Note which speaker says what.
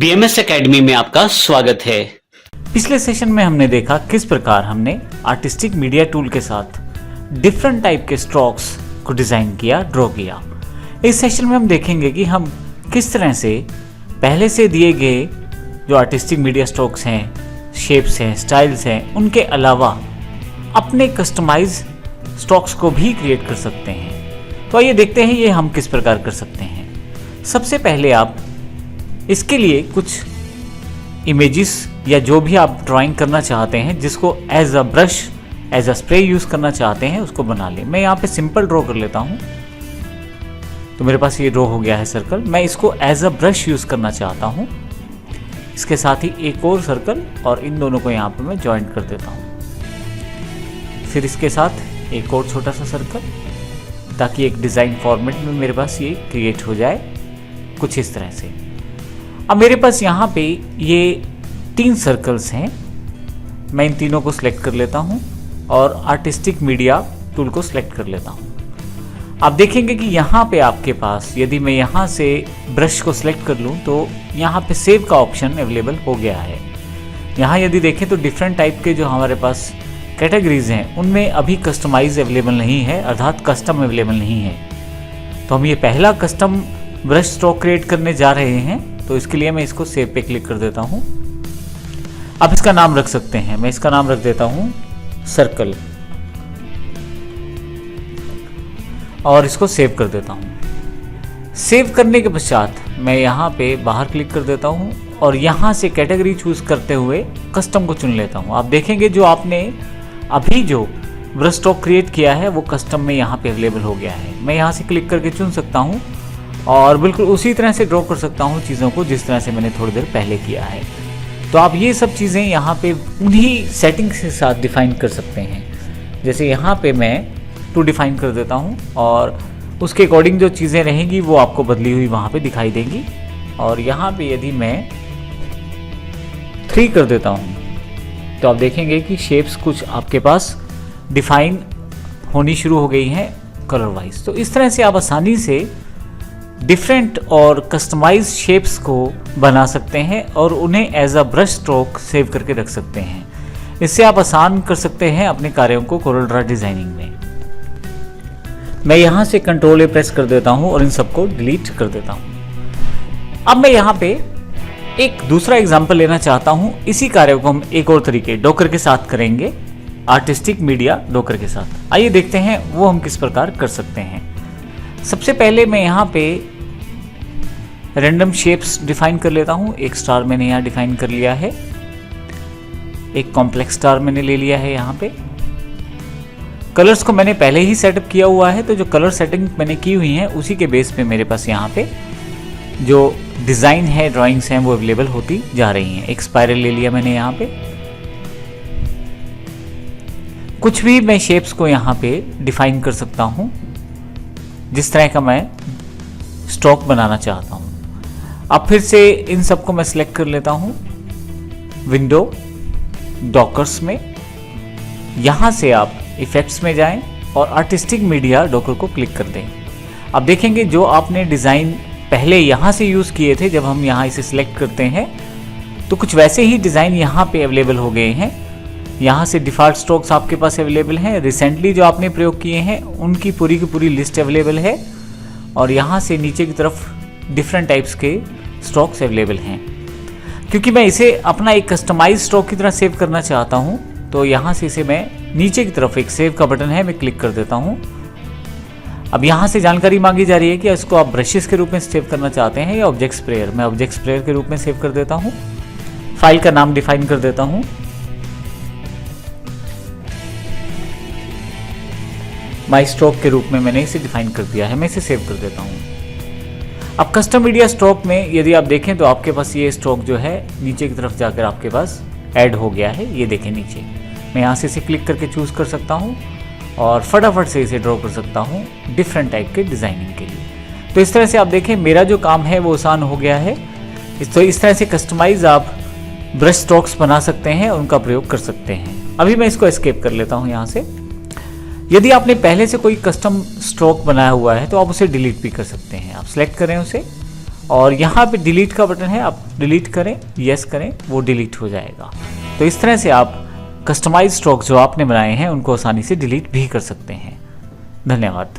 Speaker 1: BMS academy में आपका स्वागत है।
Speaker 2: पिछले सेशन में हमने देखा किस प्रकार हमने आर्टिस्टिक मीडिया टूल के साथ डिफरेंट टाइप के स्ट्रोक्स को डिज़ाइन किया, ड्रॉ किया। इस सेशन में हम देखेंगे कि हम किस तरह से पहले से दिए गए जो आर्टिस्टिक मीडिया स्ट्रोक्स हैं, शेप्स हैं, स्टाइल्स हैं, उनके अलावा अपने कस्टमाइज स्ट्रोक्स को भी क्रिएट कर सकते हैं। तो आइए देखते हैं ये हम किस प्रकार कर सकते हैं। सबसे पहले आप इसके लिए कुछ इमेजेस या जो भी आप ड्राइंग करना चाहते हैं, जिसको as a brush, as a spray use करना चाहते हैं, उसको बना लें। मैं यहाँ पे सिंपल ड्रॉ कर लेता हूँ, तो मेरे पास ये ड्रॉ हो गया है सर्कल। मैं इसको एज अ ब्रश यूज़ करना चाहता हूँ। इसके साथ ही एक और सर्कल और इन दोनों को यहाँ पे मैं ज्वाइंट कर देता हूँ। फिर इसके साथ एक और छोटा सा सर्कल, ताकि एक डिज़ाइन फॉर्मेट में मेरे पास ये क्रिएट हो जाए कुछ इस तरह से। अब मेरे पास यहाँ पे ये 3 सर्कल्स हैं। मैं इन तीनों को सिलेक्ट कर लेता हूँ और आर्टिस्टिक मीडिया टूल को सिलेक्ट कर लेता हूँ। आप देखेंगे कि यहाँ पे आपके पास यदि मैं यहाँ से ब्रश को सिलेक्ट कर लूँ तो यहाँ पे सेव का ऑप्शन अवेलेबल हो गया है। यहाँ यदि देखें तो डिफरेंट टाइप के जो हमारे पास कैटेगरीज हैं उनमें अभी कस्टमाइज अवेलेबल नहीं है, अर्थात कस्टम अवेलेबल नहीं है। तो हम ये पहला कस्टम ब्रश स्ट्रोक क्रिएट करने जा रहे हैं, तो इसके लिए मैं इसको सेव पे क्लिक कर देता हूं। अब इसका नाम रख सकते हैं। मैं इसका नाम रख देता हूं सर्कल और इसको सेव कर देता हूं। सेव करने के पश्चात मैं यहां पे बाहर क्लिक कर देता हूं और यहां से कैटेगरी चूज करते हुए कस्टम को चुन लेता हूं। आप देखेंगे जो आपने अभी जो ब्रश स्ट्रोक क्रिएट किया है वो कस्टम में यहाँ पे अवेलेबल हो गया है। मैं यहाँ से क्लिक करके चुन सकता हूँ और बिल्कुल उसी तरह से ड्रॉ कर सकता हूँ चीज़ों को जिस तरह से मैंने थोड़ी देर पहले किया है। तो आप ये सब चीज़ें यहाँ पे उन्हीं सेटिंग्स के साथ डिफाइन कर सकते हैं। जैसे यहाँ पे मैं 2 डिफाइन कर देता हूँ और उसके अकॉर्डिंग जो चीज़ें रहेंगी वो आपको बदली हुई वहाँ पे दिखाई देंगी। और यहाँ पे यदि मैं 3 कर देता हूँ तो आप देखेंगे कि शेप्स कुछ आपके पास डिफाइन होनी शुरू हो गई हैं कलर वाइज। तो इस तरह से आप आसानी से डिफरेंट और कस्टमाइज शेप्स को बना सकते हैं और उन्हें as a brush stroke save करके रख सकते हैं। इससे आप आसान कर सकते हैं अपने कार्यों को कोरल ड्रा डिजाइनिंग में। मैं यहाँ से Ctrl A प्रेस कर देता हूँ और इन सबको डिलीट कर देता हूँ। अब मैं यहाँ पे एक दूसरा एग्जाम्पल लेना चाहता हूँ। इसी कार्य को हम एक और तरीके डॉकर के साथ करेंगे, आर्टिस्टिक मीडिया डॉकर के साथ। आइए देखते हैं वो हम किस प्रकार कर सकते हैं। सबसे पहले मैं यहाँ पे रैंडम शेप्स डिफाइन कर लेता हूँ। एक स्टार मैंने यहाँ डिफाइन कर लिया है, एक कॉम्प्लेक्स स्टार मैंने ले लिया है। यहाँ पे कलर्स को मैंने पहले ही सेटअप किया हुआ है, तो जो कलर सेटिंग मैंने की हुई है उसी के बेस पे मेरे पास यहाँ पे जो डिज़ाइन है, ड्राइंग्स हैं वो अवेलेबल होती जा रही हैं। एक स्पाइरल ले लिया मैंने यहाँ पे। कुछ भी मैं शेप्स को यहाँ पे डिफाइन कर सकता हूँ जिस तरह का मैं स्ट्रोक बनाना चाहता हूँ। अब फिर से इन सबको मैं सिलेक्ट कर लेता हूँ विंडो डॉकर्स में। यहाँ से आप इफेक्ट्स में जाएं और आर्टिस्टिक मीडिया डॉकर को क्लिक कर दें। अब देखेंगे जो आपने डिज़ाइन पहले यहाँ से यूज़ किए थे, जब हम यहाँ इसे सिलेक्ट करते हैं तो कुछ वैसे ही डिज़ाइन यहाँ पे अवेलेबल हो गए हैं। यहाँ से डिफ़ॉल्ट स्ट्रोक्स आपके पास अवेलेबल हैं। रिसेंटली जो आपने प्रयोग किए हैं उनकी पूरी की पूरी लिस्ट अवेलेबल है और यहाँ से नीचे की तरफ डिफरेंट टाइप्स के स्ट्रोक्स अवेलेबल हैं। क्योंकि मैं इसे अपना एक कस्टमाइज स्ट्रोक की तरह सेव करना चाहता हूँ, तो यहाँ से इसे मैं नीचे की तरफ एक सेव का बटन है, मैं क्लिक कर देता हूँ। अब यहाँ से जानकारी मांगी जा रही है कि इसको आप ब्रशेस के रूप में सेव करना चाहते हैं या ऑब्जेक्ट स्प्रेयर। मैं ऑब्जेक्ट स्प्रेयर के रूप में सेव कर देता हूँ। फाइल का नाम डिफाइन कर देता हूँ। माई स्ट्रोक के रूप में मैंने इसे डिफाइन कर दिया है। मैं इसे सेव कर देता हूँ। अब कस्टम मीडिया स्ट्रोक में यदि आप देखें तो आपके पास ये स्ट्रोक जो है नीचे की तरफ जाकर आपके पास ऐड हो गया है। ये देखें नीचे। मैं यहाँ से इसे क्लिक करके चूज कर सकता हूँ और फटाफट से इसे ड्रॉ कर सकता हूँ डिफरेंट टाइप के डिज़ाइनिंग के लिए। तो इस तरह से आप देखें मेरा जो काम है वो आसान हो गया है। तो इस तरह से कस्टमाइज आप ब्रश स्ट्रोक्स बना सकते हैं, उनका प्रयोग कर सकते हैं। अभी मैं इसको एस्केप कर लेता हूँ यहाँ से। यदि आपने पहले से कोई कस्टम स्ट्रोक बनाया हुआ है तो आप उसे डिलीट भी कर सकते हैं। आप सेलेक्ट करें उसे और यहाँ पे डिलीट का बटन है, आप डिलीट करें, यस करें, वो डिलीट हो जाएगा। तो इस तरह से आप कस्टमाइज स्ट्रोक जो आपने बनाए हैं उनको आसानी से डिलीट भी कर सकते हैं। धन्यवाद।